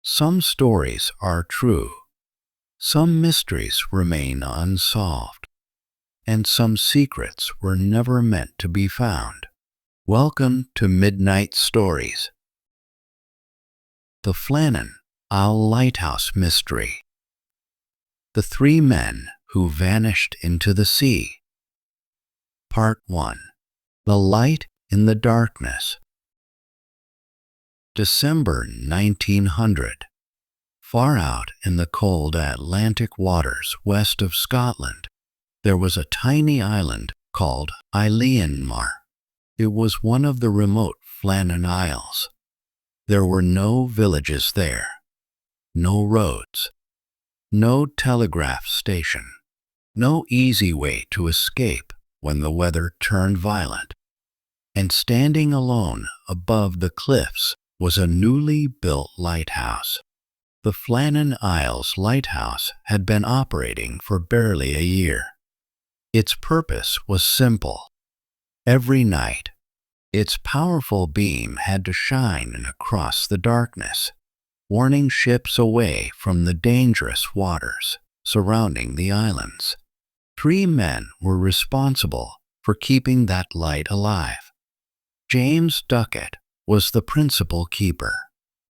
Some stories are true, some mysteries remain unsolved, and some secrets were never meant to be found. Welcome to Midnight Stories. The Flannan Isle Lighthouse Mystery. The Three Men Who Vanished into the Sea. Part 1. The Light in the Darkness. December 1900. Far out in the cold Atlantic waters west of Scotland, there was a tiny island called Isle. It was one of the remote Flannan Isles. There were no villages there, no roads, no telegraph station, no easy way to escape when the weather turned violent. And standing alone above the cliffs was a newly built lighthouse. The Flannan Isles Lighthouse had been operating for barely a year. Its purpose was simple. Every night, its powerful beam had to shine across the darkness, warning ships away from the dangerous waters surrounding the islands. Three men were responsible for keeping that light alive. James Duckett was the principal keeper.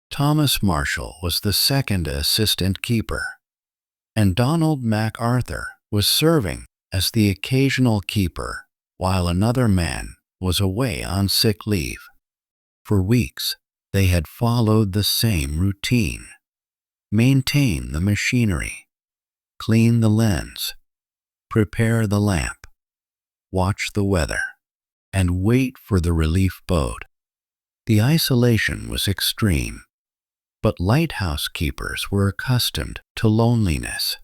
Thomas Marshall was the second assistant keeper, and Donald MacArthur was serving as the occasional keeper while another man was away on sick leave. For weeks, they had followed the same routine: maintain the machinery, clean the lens, prepare the lamp, watch the weather, and wait for the relief boat. The isolation was extreme, but lighthouse keepers were accustomed to loneliness.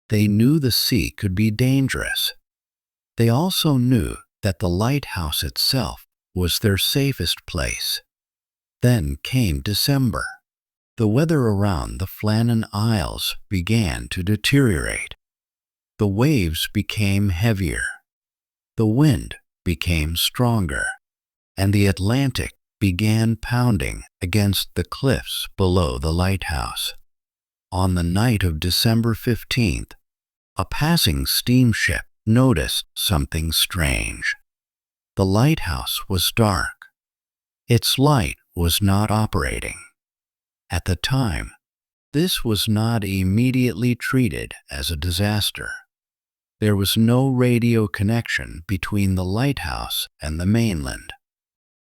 They knew the sea could be dangerous. They also knew that the lighthouse itself was their safest place. Then came December. The weather around the Flannan Isles began to deteriorate. The waves became heavier, the wind became stronger, and the Atlantic began pounding against the cliffs below the lighthouse. On the night of December 15th, a passing steamship noticed something strange. The lighthouse was dark. Its light was not operating. At the time, this was not immediately treated as a disaster. There was no radio connection between the lighthouse and the mainland.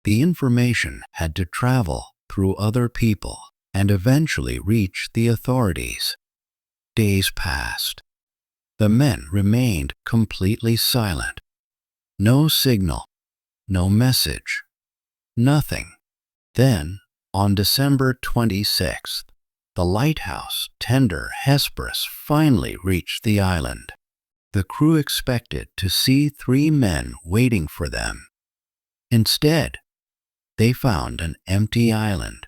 The information had to travel through other people and eventually reach the authorities. Days passed. The men remained completely silent. No signal, no message, nothing. Then, on December 26th, the lighthouse tender Hesperus finally reached the island. The crew expected to see three men waiting for them. Instead, they found an empty island.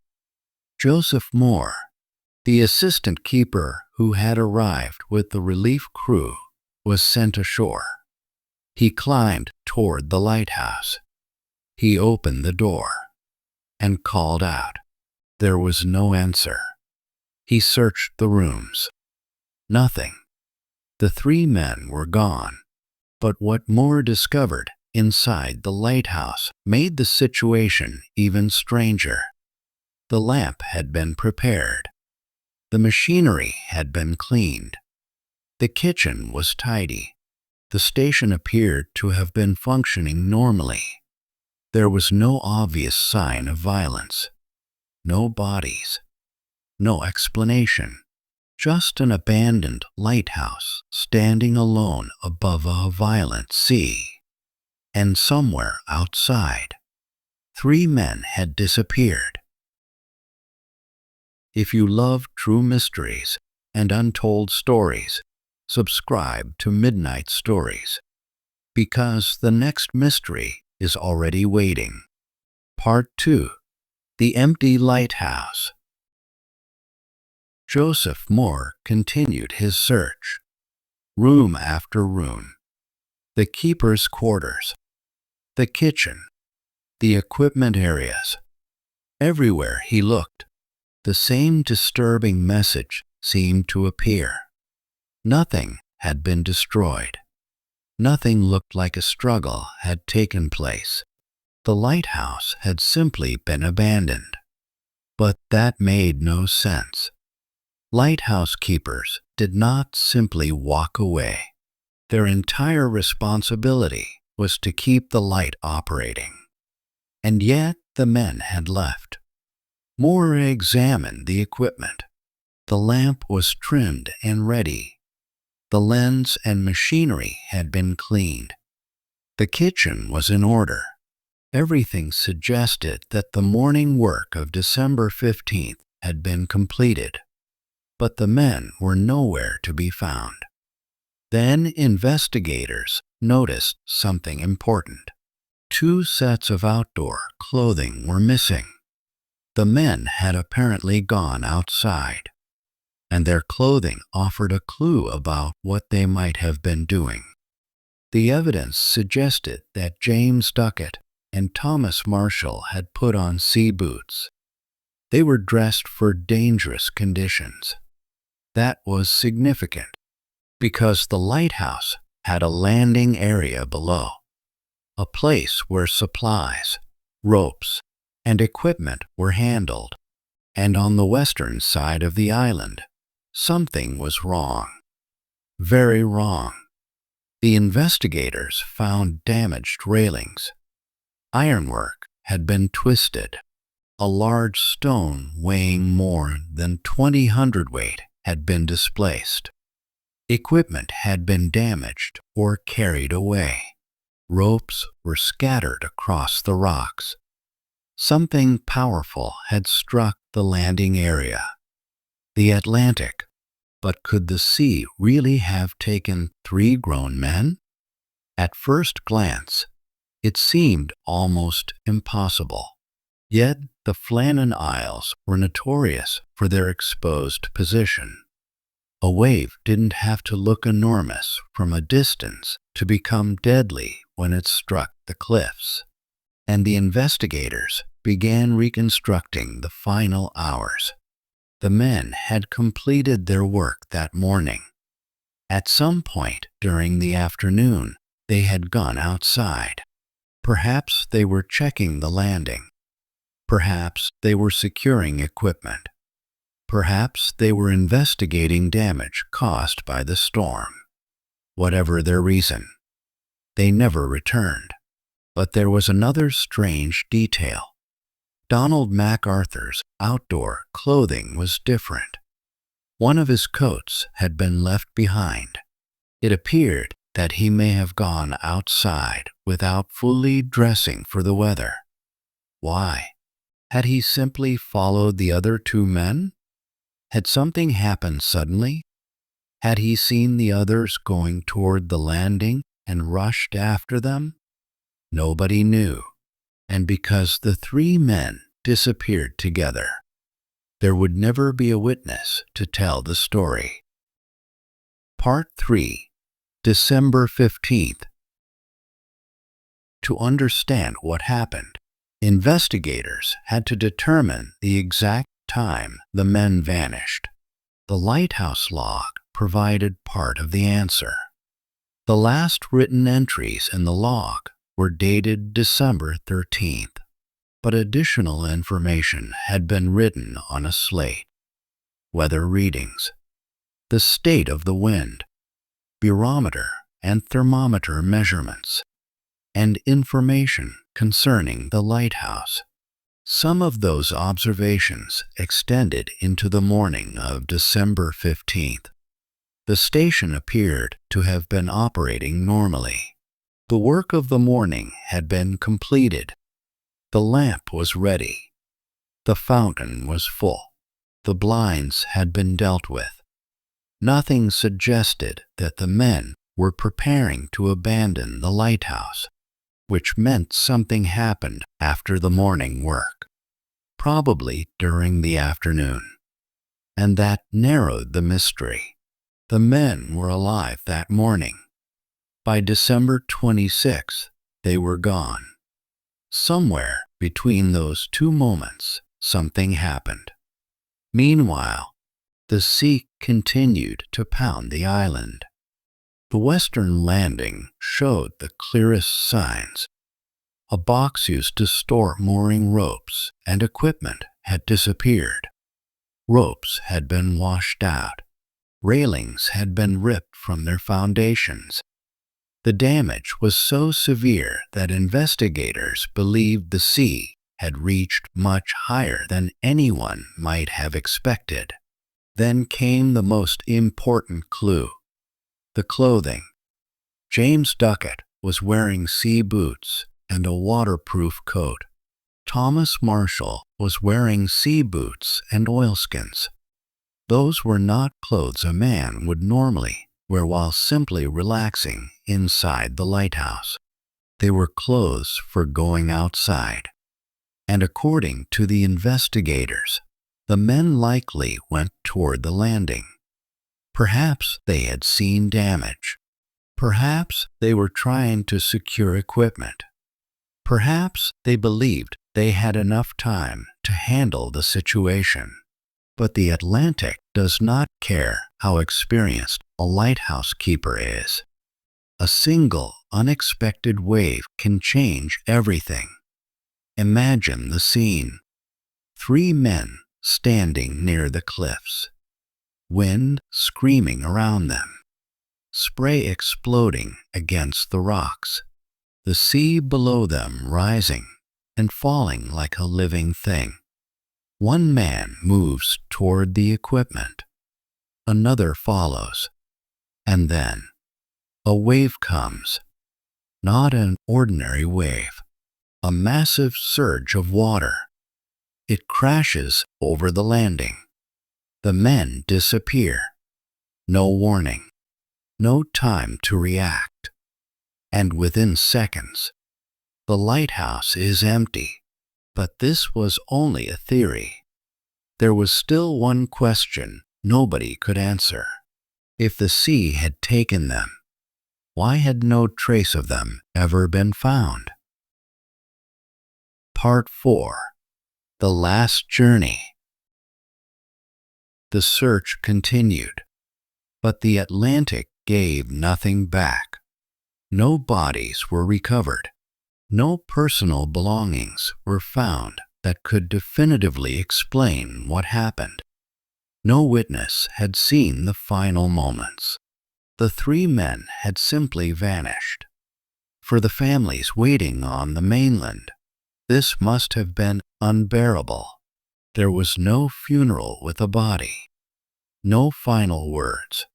Joseph Moore, the assistant keeper who had arrived with the relief crew, was sent ashore. He climbed toward the lighthouse. He opened the door and called out. There was no answer. He searched the rooms. Nothing. The three men were gone. But what Moore discovered inside the lighthouse made the situation even stranger. The lamp had been prepared. The machinery had been cleaned. The kitchen was tidy. The station appeared to have been functioning normally. There was no obvious sign of violence. No bodies. No explanation. Just an abandoned lighthouse standing alone above a violent sea. And somewhere outside, three men had disappeared. If you love true mysteries and untold stories, subscribe to Midnight Stories, because the next mystery is already waiting. Part 2. The Empty Lighthouse. Joseph Moore continued his search. Room after room. The keeper's quarters. The kitchen. The equipment areas. Everywhere he looked, the same disturbing message seemed to appear. Nothing had been destroyed. Nothing looked like a struggle had taken place. The lighthouse had simply been abandoned. But that made no sense. Lighthouse keepers did not simply walk away. Their entire responsibility was to keep the light operating. And yet the men had left. Moore examined the equipment. The lamp was trimmed and ready. The lens and machinery had been cleaned. The kitchen was in order. Everything suggested that the morning work of December 15th had been completed. But the men were nowhere to be found. Then investigators noticed something important. 2 sets of outdoor clothing were missing. The men had apparently gone outside, and their clothing offered a clue about what they might have been doing. The evidence suggested that James Duckett and Thomas Marshall had put on sea boots. They were dressed for dangerous conditions. That was significant, because the lighthouse had a landing area below, a place where supplies, ropes, and equipment were handled. And on the western side of the island, something was wrong. Very wrong. The investigators found damaged railings. Ironwork had been twisted. A large stone weighing more than 20 hundredweight had been displaced. Equipment had been damaged or carried away. Ropes were scattered across the rocks. Something powerful had struck the landing area. The Atlantic. But could the sea really have taken 3 grown men? At first glance, it seemed almost impossible. Yet the Flannan Isles were notorious for their exposed position. A wave didn't have to look enormous from a distance to become deadly when it struck the cliffs. And the investigators began reconstructing the final hours. The men had completed their work that morning. At some point during the afternoon, they had gone outside. Perhaps they were checking the landing. Perhaps they were securing equipment. Perhaps they were investigating damage caused by the storm. Whatever their reason, they never returned. But there was another strange detail. Donald MacArthur's outdoor clothing was different. One of his coats had been left behind. It appeared that he may have gone outside without fully dressing for the weather. Why? Had he simply followed the other 2 men? Had something happened suddenly? Had he seen the others going toward the landing and rushed after them? Nobody knew. And because the 3 men disappeared together, there would never be a witness to tell the story. Part 3. December 15th. To understand what happened, investigators had to determine the exact time the men vanished. The lighthouse log provided part of the answer. The last written entries in the log were dated December 13th, but additional information had been written on a slate. Weather readings, the state of the wind, barometer and thermometer measurements, and information concerning the lighthouse. Some of those observations extended into the morning of December 15th. The station appeared to have been operating normally. The work of the morning had been completed. The lamp was ready. The fountain was full. The blinds had been dealt with. Nothing suggested that the men were preparing to abandon the lighthouse, which meant something happened after the morning work, probably during the afternoon. And that narrowed the mystery. The men were alive that morning. By December 26th, they were gone. Somewhere between those 2 moments, something happened. Meanwhile, the sea continued to pound the island. The western landing showed the clearest signs. A box used to store mooring ropes and equipment had disappeared. Ropes had been washed out. Railings had been ripped from their foundations. The damage was so severe that investigators believed the sea had reached much higher than anyone might have expected. Then came the most important clue: the clothing. James Duckett was wearing sea boots and a waterproof coat. Thomas Marshall was wearing sea boots and oilskins. Those were not clothes a man would normally wear while simply relaxing inside the lighthouse. They were clothes for going outside. And according to the investigators, the men likely went toward the landing. Perhaps they had seen damage. Perhaps they were trying to secure equipment. Perhaps they believed they had enough time to handle the situation. But the Atlantic does not care how experienced a lighthouse keeper is. A single unexpected wave can change everything. Imagine the scene. 3 men standing near the cliffs. Wind screaming around them. Spray exploding against the rocks. The sea below them rising and falling like a living thing. One man moves toward the equipment. Another follows. And then a wave comes. Not an ordinary wave. A massive surge of water. It crashes over the landing. The men disappear. No warning. No time to react. And within seconds, the lighthouse is empty. But this was only a theory. There was still one question nobody could answer. If the sea had taken them, why had no trace of them ever been found? Part 4. The Last Journey. The search continued, but the Atlantic gave nothing back. No bodies were recovered. No personal belongings were found that could definitively explain what happened. No witness had seen the final moments. The 3 men had simply vanished. For the families waiting on the mainland, this must have been unbearable. There was no funeral with a body. No final words.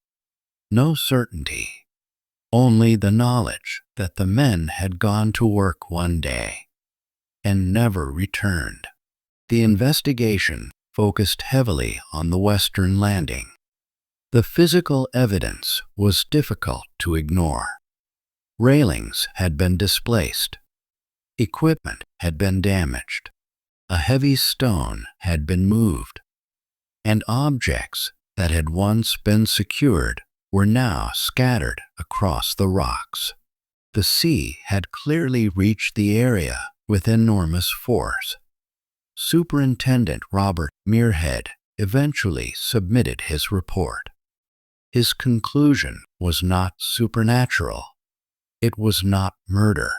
No certainty. Only the knowledge that the men had gone to work one day and never returned. The investigation focused heavily on the western landing. The physical evidence was difficult to ignore. Railings had been displaced. Equipment had been damaged. A heavy stone had been moved. And objects that had once been secured were now scattered across the rocks. The sea had clearly reached the area with enormous force. Superintendent Robert Muirhead eventually submitted his report. His conclusion was not supernatural. It was not murder.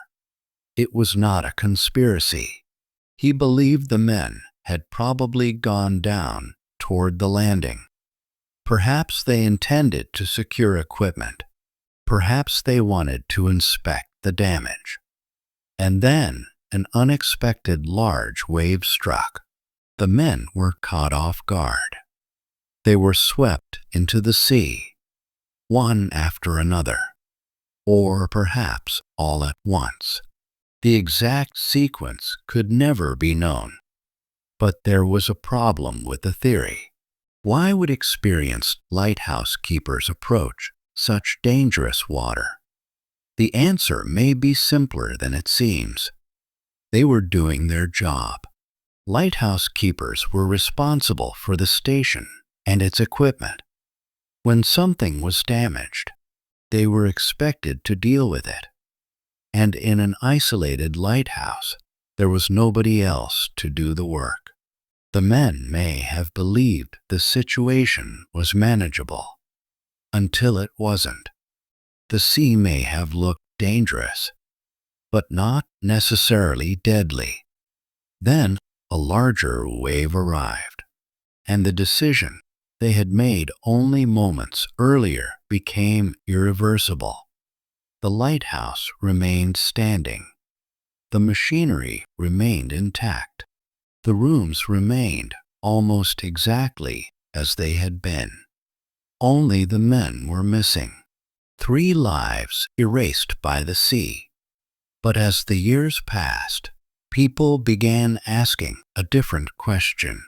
It was not a conspiracy. He believed the men had probably gone down toward the landing. Perhaps they intended to secure equipment. Perhaps they wanted to inspect the damage. And then an unexpected large wave struck. The men were caught off guard. They were swept into the sea, one after another, or perhaps all at once. The exact sequence could never be known. But there was a problem with the theory. Why would experienced lighthouse keepers approach such dangerous water? The answer may be simpler than it seems. They were doing their job. Lighthouse keepers were responsible for the station and its equipment. When something was damaged, they were expected to deal with it. And in an isolated lighthouse, there was nobody else to do the work. The men may have believed the situation was manageable until it wasn't. The sea may have looked dangerous, but not necessarily deadly. Then a larger wave arrived, and the decision they had made only moments earlier became irreversible. The lighthouse remained standing. The machinery remained intact. The rooms remained almost exactly as they had been. Only the men were missing. 3 lives erased by the sea. But as the years passed, people began asking a different question.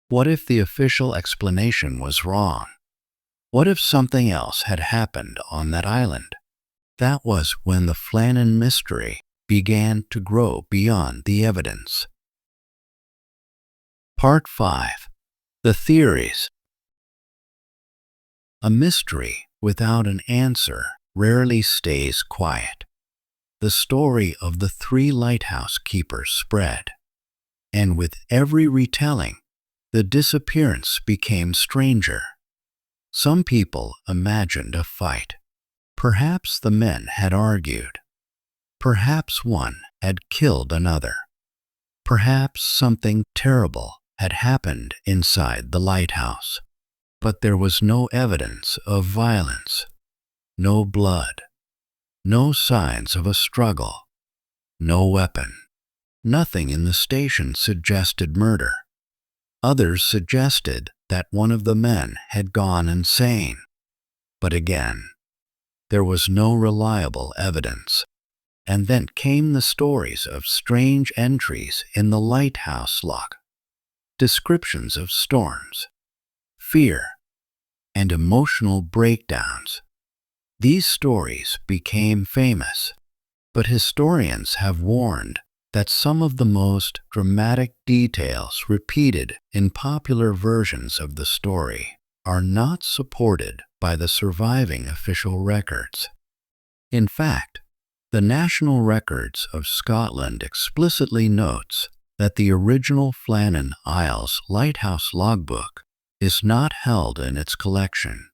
What if the official explanation was wrong? What if something else had happened on that island? That was when the Flannan mystery began to grow beyond the evidence. Part 5. The Theories. A mystery without an answer rarely stays quiet. The story of the 3 lighthouse keepers spread, and with every retelling, the disappearance became stranger. Some people imagined a fight. Perhaps the men had argued. Perhaps one had killed another. Perhaps something terrible had happened inside the lighthouse. But there was no evidence of violence, no blood, no signs of a struggle, no weapon. Nothing in the station suggested murder. Others suggested that one of the men had gone insane. But again, there was no reliable evidence. And then came the stories of strange entries in the lighthouse log, descriptions of storms, fear, and emotional breakdowns. These stories became famous, but historians have warned that some of the most dramatic details repeated in popular versions of the story are not supported by the surviving official records. In fact, the National Records of Scotland explicitly notes that the original Flannan Isles Lighthouse logbook is not held in its collection.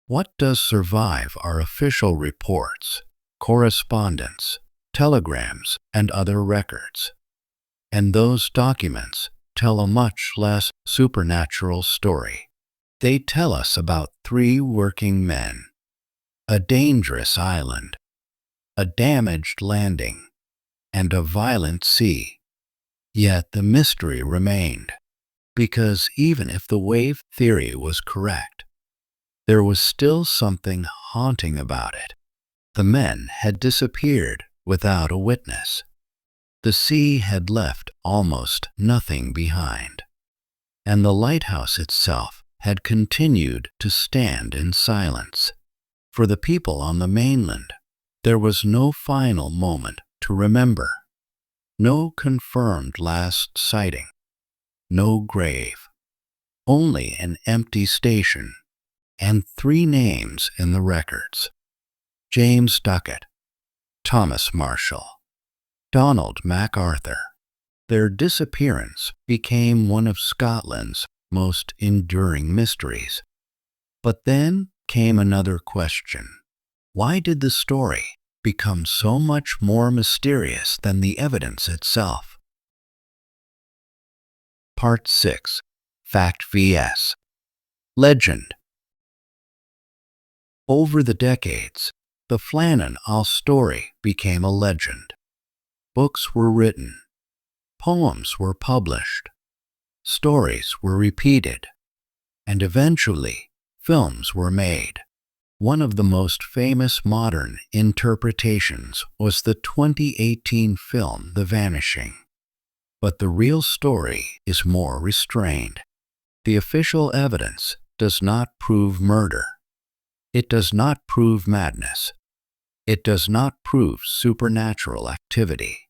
What does survive are official reports, correspondence, telegrams, and other records. And those documents tell a much less supernatural story. They tell us about 3 working men, a dangerous island, a damaged landing, and a violent sea. Yet the mystery remained, because even if the wave theory was correct, there was still something haunting about it. The men had disappeared without a witness. The sea had left almost nothing behind, and the lighthouse itself had continued to stand in silence. For the people on the mainland, there was no final moment to remember, no confirmed last sighting, no grave, only an empty station and 3 names in the records: James Duckett, Thomas Marshall, Donald MacArthur. Their disappearance became one of Scotland's most enduring mysteries. But then came another question. Why did the story become so much more mysterious than the evidence itself? Part 6. Fact vs. Legend. Over the decades, the Flannan Isle story became a legend. Books were written, poems were published, stories were repeated, and eventually films were made. One of the most famous modern interpretations was the 2018 film The Vanishing. But the real story is more restrained. The official evidence does not prove murder. It does not prove madness. It does not prove supernatural activity.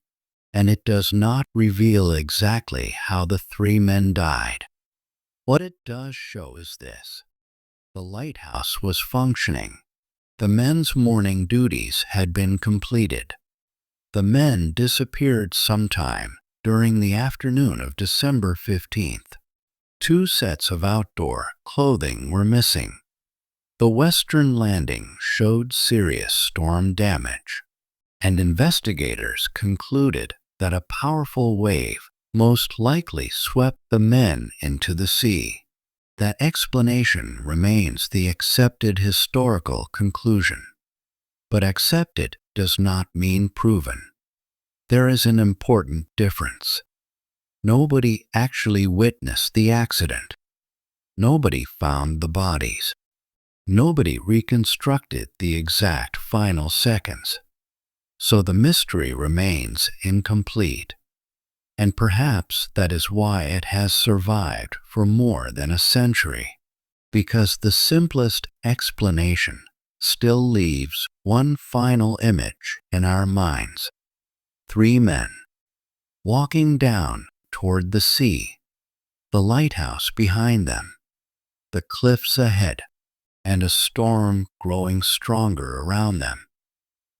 And it does not reveal exactly how the 3 men died. What it does show is this: the lighthouse was functioning. The men's morning duties had been completed. The men disappeared sometime during the afternoon of December 15th. 2 sets of outdoor clothing were missing. The western landing showed serious storm damage, and investigators concluded that a powerful wave most likely swept the men into the sea. That explanation remains the accepted historical conclusion. But accepted does not mean proven. There is an important difference. Nobody actually witnessed the accident. Nobody found the bodies. Nobody reconstructed the exact final seconds. So the mystery remains incomplete. And perhaps that is why it has survived for more than a century, because the simplest explanation still leaves one final image in our minds. 3 men walking down toward the sea, the lighthouse behind them, the cliffs ahead, and a storm growing stronger around them.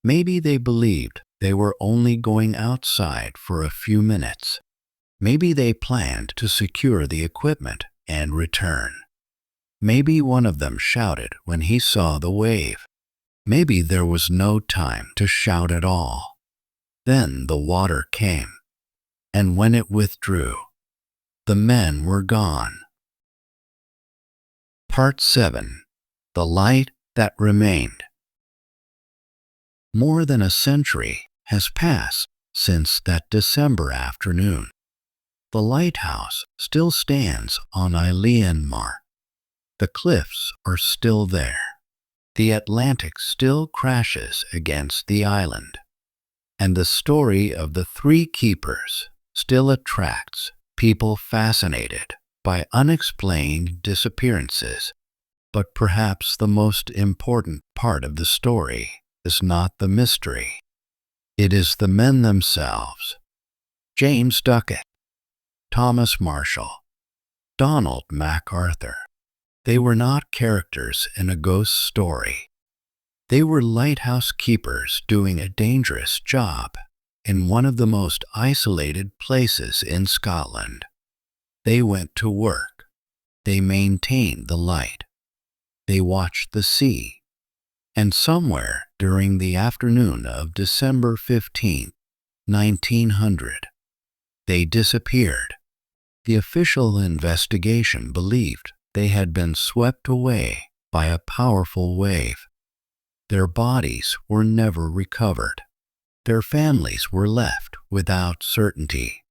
Maybe they believed they were only going outside for a few minutes. Maybe they planned to secure the equipment and return. Maybe one of them shouted when he saw the wave. Maybe there was no time to shout at all. Then the water came, and when it withdrew, the men were gone. Part 7. The Light That Remained. More than a century has passed since that December afternoon. The lighthouse still stands on Flannan Isle. The cliffs are still there. The Atlantic still crashes against the island. And the story of the 3 keepers still attracts people fascinated by unexplained disappearances. But perhaps the most important part of the story is not the mystery. It is the men themselves. James Duckett, Thomas Marshall, Donald MacArthur. They were not characters in a ghost story. They were lighthouse keepers doing a dangerous job in one of the most isolated places in Scotland. They went to work. They maintained the light. They watched the sea. And somewhere during the afternoon of December 15, 1900, they disappeared. The official investigation believed they had been swept away by a powerful wave. Their bodies were never recovered. Their families were left without certainty.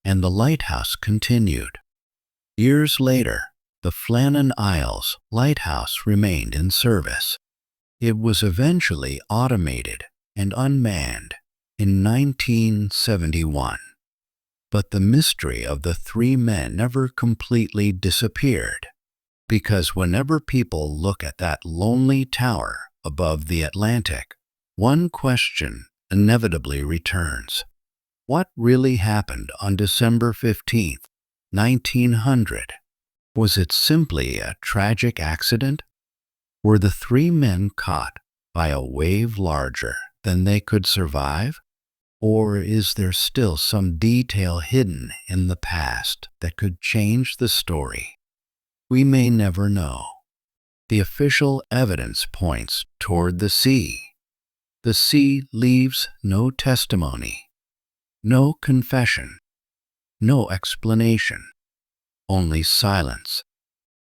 And the lighthouse continued. Years later, the Flannan Isle Lighthouse remained in service. It was eventually automated and unmanned in 1971. But the mystery of the 3 men never completely disappeared, because whenever people look at that lonely tower above the Atlantic, one question inevitably returns. What really happened on December 15, 1900? Was it simply a tragic accident? Were the 3 men caught by a wave larger than they could survive? Or is there still some detail hidden in the past that could change the story? We may never know. The official evidence points toward the sea. The sea leaves no testimony, no confession, no explanation, only silence.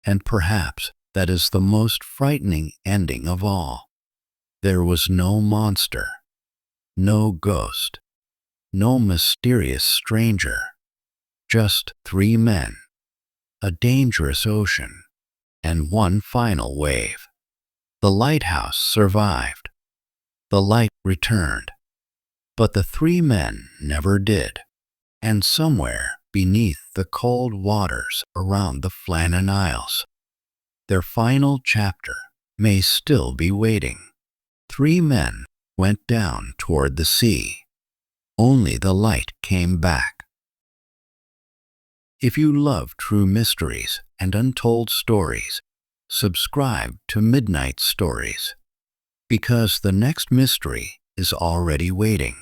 And perhaps that is the most frightening ending of all. There was no monster, no ghost, no mysterious stranger, just 3 men, a dangerous ocean, and one final wave. The lighthouse survived. The light returned. But the 3 men never did. And somewhere beneath the cold waters around the Flannan Isles, their final chapter may still be waiting. 3 men went down toward the sea. Only the light came back. If you love true mysteries and untold stories, subscribe to Midnight Stories, because the next mystery is already waiting.